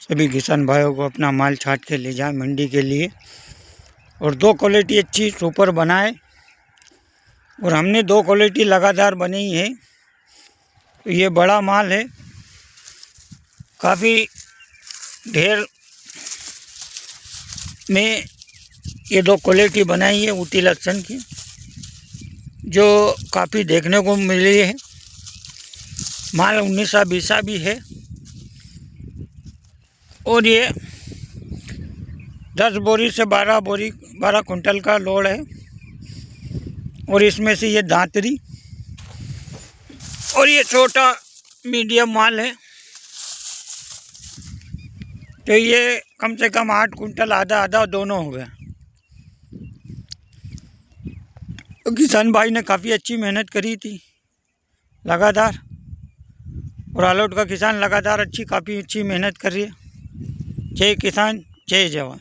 सभी किसान भाइयों को अपना माल छाट के ले जाए मंडी के लिए और दो क्वालिटी अच्छी सुपर बनाए। और हमने दो क्वालिटी लगातार बनाई है। तो ये बड़ा माल है, काफ़ी ढेर में ये दो क्वालिटी बनाई है ऊटी लक्षण की, जो काफ़ी देखने को मिली है। माल 19-20 भी है और ये 10 बोरी से 12 कुंटल का लोड है। और इसमें से ये दांतरी और ये छोटा मीडियम माल है। तो ये कम से कम 8 कुंटल आधा दोनों हो गया। तो किसान भाई ने काफ़ी अच्छी मेहनत करी थी लगातार, और आलोट का किसान लगातार काफ़ी अच्छी मेहनत कर रही है। जय किसान जय जवान।